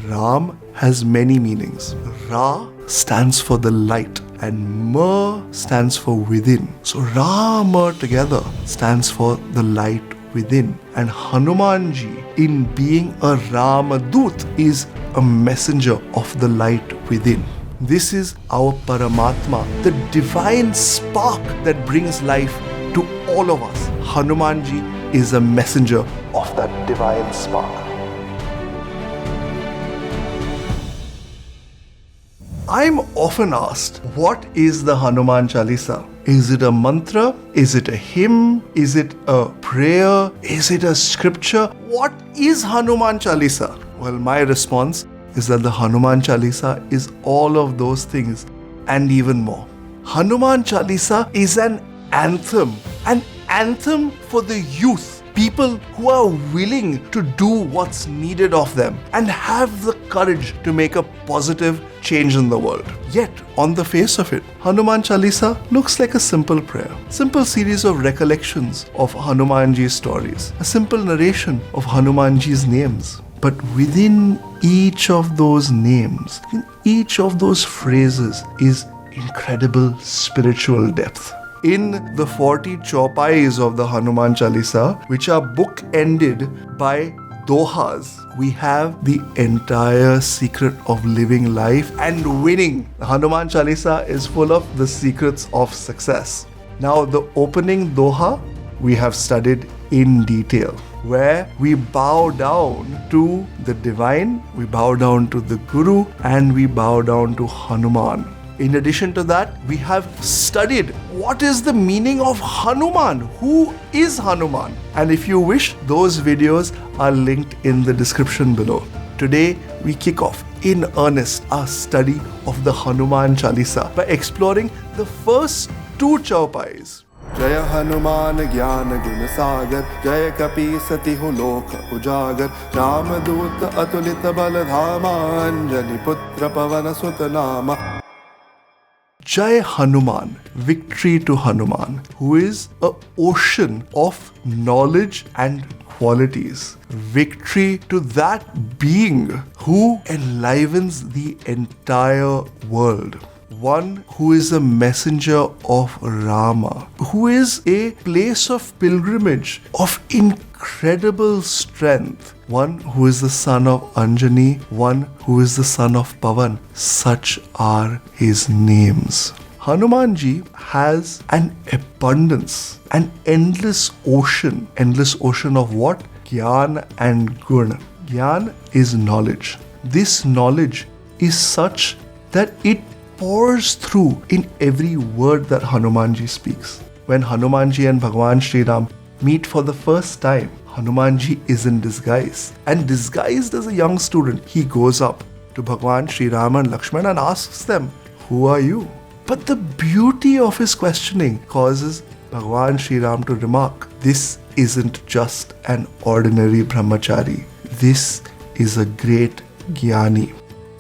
Ram has many meanings. Ra stands for the light and Ma stands for within. So Rama together stands for the light within. And Hanuman Ji, in being a Ramdoot, is a messenger of the light within. This is our Paramatma, the divine spark that brings life to all of us. Hanuman Ji is a messenger of that divine spark. I'm often asked, what is the Hanuman Chalisa? Is it a mantra? Is it a hymn? Is it a prayer? Is it a scripture? What is Hanuman Chalisa? Well, my response is that the Hanuman Chalisa is all of those things and even more. Hanuman Chalisa is an anthem for the youth. People who are willing to do what's needed of them and have the courage to make a positive change in the world. Yet, on the face of it, Hanuman Chalisa looks like a simple prayer. Simple series of recollections of Hanuman Ji's stories. A simple narration of Hanuman Ji's names. But within each of those names, in each of those phrases is incredible spiritual depth. In the 40 chaupais of the Hanuman Chalisa, which are book-ended by dohas, we have the entire secret of living life and winning. The Hanuman Chalisa is full of the secrets of success. Now, the opening doha we have studied in detail, where we bow down to the divine, we bow down to the Guru, and we bow down to Hanuman. In addition to that, we have studied what is the meaning of Hanuman? Who is Hanuman? And if you wish, those videos are linked in the description below. Today, we kick off in earnest our study of the Hanuman Chalisa by exploring the first two chaupais. जय हनुमान ज्ञान गुण सागर जय कपीसति हूँ लोक उजागर रामदूत अतुलित बल धामा अंजनी पुत्र पवन सुत नामा. Jai Hanuman, victory to Hanuman, who is an ocean of knowledge and qualities. Victory to that being who enlivens the entire world. One who is a messenger of Rama, who is a place of pilgrimage, of incredible strength. One who is the son of Anjani, one who is the son of Pavan. Such are his names. Hanuman Ji has an abundance, an endless ocean of what? Gyan and Gun. Gyan is knowledge. This knowledge is such that it pours through in every word that Hanuman Ji speaks. When Hanuman Ji and Bhagwan Sri Ram meet for the first time, Hanuman Ji is in disguise. And disguised as a young student, he goes up to Bhagwan Sri Ram and Lakshman and asks them, "Who are you?" But the beauty of his questioning causes Bhagwan Sri Ram to remark, this isn't just an ordinary brahmachari. This is a great jnani.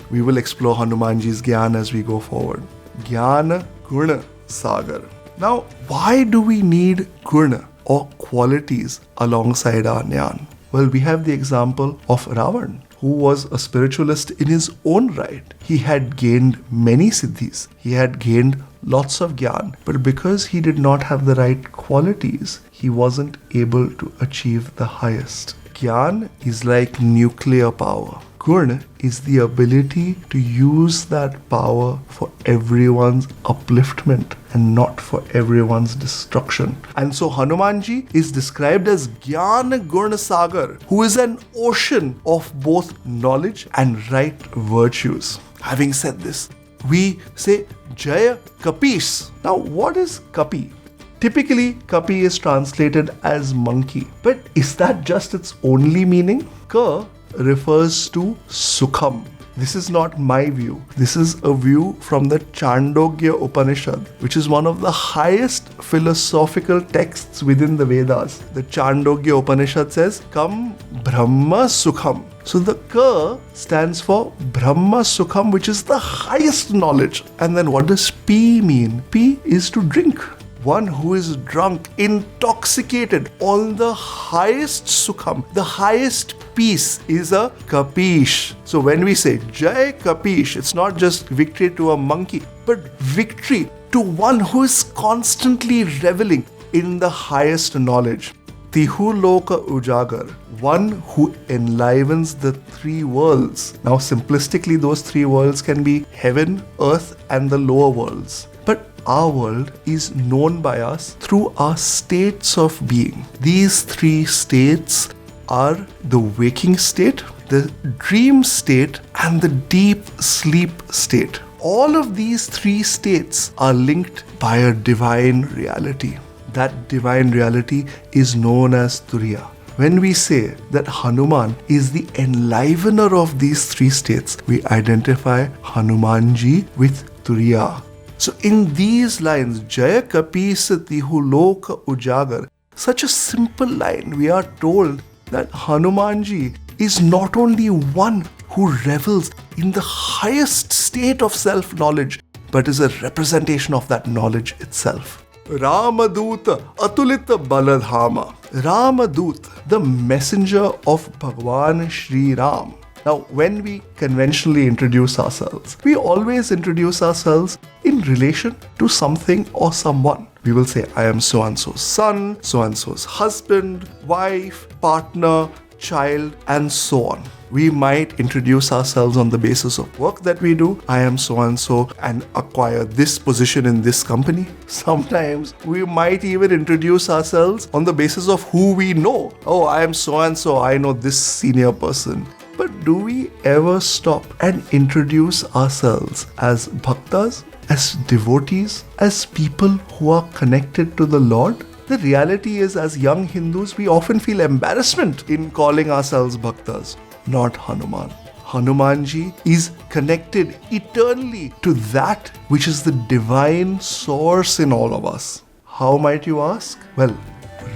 We will explore Hanuman Ji's Gyan as we go forward. Gyan Guna Sagar. Now, why do we need Guna or qualities alongside our Jnana? Well, we have the example of Ravan, who was a spiritualist in his own right. He had gained many siddhis. He had gained lots of Gyan. But because he did not have the right qualities, he wasn't able to achieve the highest. Gyan is like nuclear power. Gun is the ability to use that power for everyone's upliftment and not for everyone's destruction. And so Hanuman Ji is described as Gyan Gun Sagar, who is an ocean of both knowledge and right virtues. Having said this, we say Jaya Kapis. Now, what is Kapi? Typically, Kapi is translated as monkey. But is that just its only meaning? Ka refers to Sukham. This is not my view. This is a view from the Chandogya Upanishad, which is one of the highest philosophical texts within the Vedas. The Chandogya Upanishad says, Kam Brahma Sukham. So the Ka stands for Brahma Sukham, which is the highest knowledge. And then what does P mean? P is to drink. one who is drunk, intoxicated on the highest sukham, the highest peace is a kapish. So when we say Jai Kapish, it's not just victory to a monkey, but victory to one who is constantly reveling in the highest knowledge. Tihu Loka Ujagar, one who enlivens the three worlds. Now simplistically, those three worlds can be heaven, earth and the lower worlds. But our world is known by us through our states of being. These three states are the waking state, the dream state and the deep sleep state. All of these three states are linked by a divine reality. That divine reality is known as Turiya. When we say that Hanuman is the enlivener of these three states, we identify Hanuman Ji with Turiya. So in these lines, Jaya Kapisati Loka Ujagar, such a simple line, we are told that Hanuman Ji is not only one who revels in the highest state of self-knowledge, but is a representation of that knowledge itself. Ramdoot Atulit Baladhama. Ramdoot, the messenger of Bhagwan Shri Ram. Now, when we conventionally introduce ourselves, we always introduce ourselves in relation to something or someone. We will say, I am so-and-so's son, so-and-so's husband, wife, partner, child, and so on. We might introduce ourselves on the basis of work that we do. I am so-and-so and acquire this position in this company. Sometimes we might even introduce ourselves on the basis of who we know. Oh, I am so-and-so, I know this senior person. But do we ever stop and introduce ourselves as bhaktas, as devotees, as people who are connected to the Lord? The reality is, as young Hindus, we often feel embarrassment in calling ourselves bhaktas. Not Hanuman. Hanuman Ji is connected eternally to that which is the divine source in all of us. How might you ask? Well,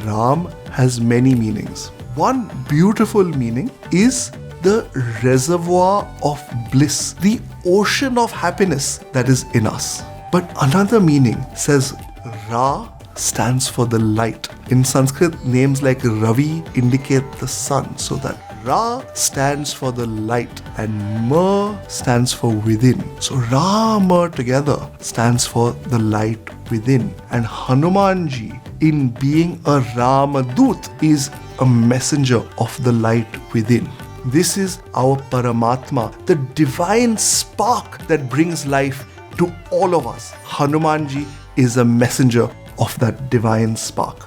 Ram has many meanings. One beautiful meaning is the reservoir of bliss, the ocean of happiness that is in us. But another meaning says Ra stands for the light. In Sanskrit, names like Ravi indicate the sun, so that Ra stands for the light and Ma stands for within. So Ra Ma together stands for the light within. And Hanuman Ji, in being a Ramdoot, is a messenger of the light within. This is our Paramatma, the divine spark that brings life to all of us. Hanuman Ji is a messenger of that divine spark.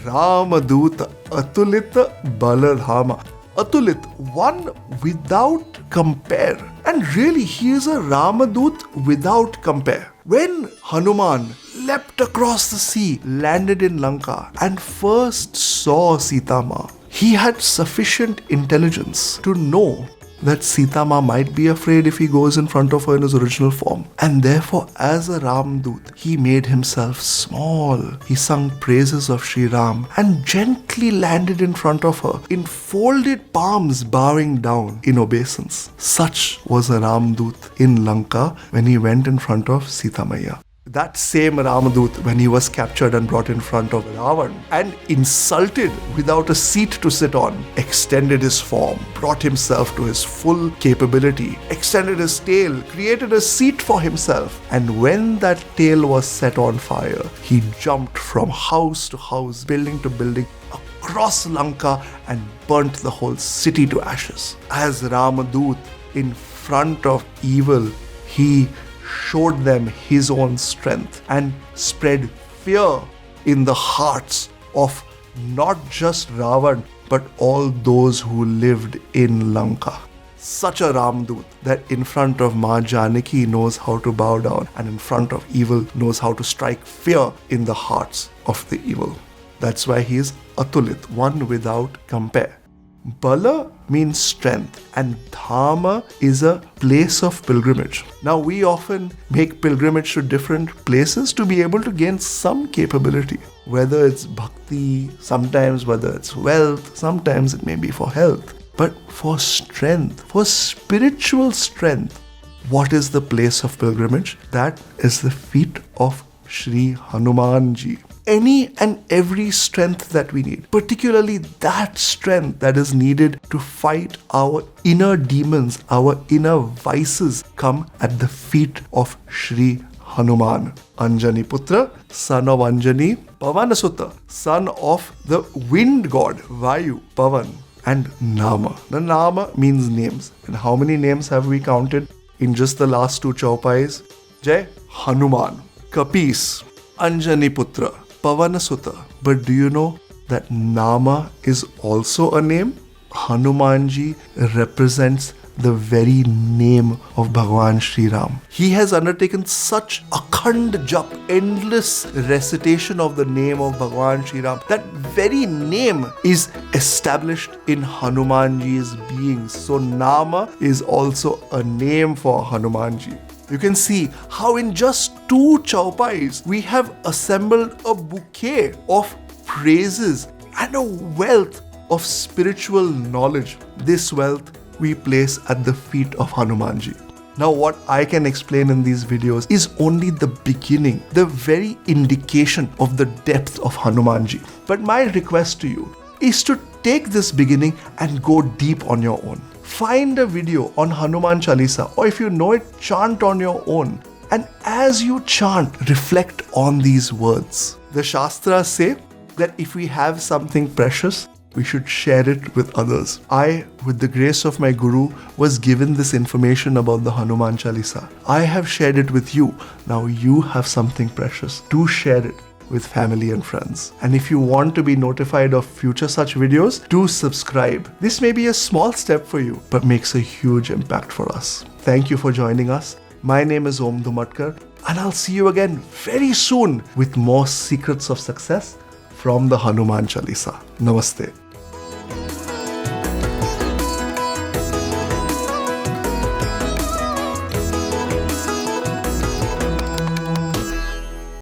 Ramdoot Atulit Baladhama. Atulit, one without compare. And really, he is a Ramdoot without compare. When Hanuman leapt across the sea, landed in Lanka, and first saw Sita Ma, he had sufficient intelligence to know that Sita Ma might be afraid if he goes in front of her in his original form. And therefore, as a Ramdoot, he made himself small. He sung praises of Sri Ram and gently landed in front of her in folded palms, bowing down in obeisance. Such was a Ramdoot in Lanka when he went in front of Sita Maiya. That same Ramdoot, when he was captured and brought in front of Ravan and insulted without a seat to sit on, extended his form, brought himself to his full capability, extended his tail, created a seat for himself. And when that tail was set on fire, he jumped from house to house, building to building, across Lanka and burnt the whole city to ashes. As Ramdoot in front of evil, he showed them his own strength and spread fear in the hearts of not just Ravan but all those who lived in Lanka. Such a Ramdoot that in front of Ma Janaki knows how to bow down and in front of evil knows how to strike fear in the hearts of the evil. That's why he is Atulit, one without compare. Bala means strength and Dhama is a place of pilgrimage. Now we often make pilgrimage to different places to be able to gain some capability. Whether it's bhakti, sometimes whether it's wealth, sometimes it may be for health. But for strength, for spiritual strength, what is the place of pilgrimage? That is the feet of Shri Hanuman Ji. Any and every strength that we need, particularly that strength that is needed to fight our inner demons, our inner vices, come at the feet of Shri Hanuman. Anjani Putra, son of Anjani, Pavanasuta, son of the wind god, Vayu, Pavan, and Nama. The Nama means names. And how many names have we counted in just the last 2 chaupais? Jai Hanuman, Kapis, Anjani Putra, Pavanasuta. But do you know that Nama is also a name? Hanumanji represents the very name of Bhagwan Sri Ram. He has undertaken such akhand jap, endless recitation of the name of Bhagwan Sri Ram. That very name is established in Hanumanji's being. So Nama is also a name for Hanumanji. You can see how in just 2 chaupais we have assembled a bouquet of praises and a wealth of spiritual knowledge. This wealth we place at the feet of Hanumanji. Now what I can explain in these videos is only the beginning, the very indication of the depth of Hanumanji. But my request to you is to take this beginning and go deep on your own. Find a video on Hanuman Chalisa, or if you know it, chant on your own. And as you chant, reflect on these words. The Shastras say that if we have something precious, we should share it with others. I, with the grace of my Guru, was given this information about the Hanuman Chalisa. I have shared it with you. Now you have something precious. Do share it with family and friends. And if you want to be notified of future such videos, do subscribe. This may be a small step for you, but makes a huge impact for us. Thank you for joining us. My name is Om Dhumatkar, and I'll see you again very soon with more secrets of success from the Hanuman Chalisa. Namaste.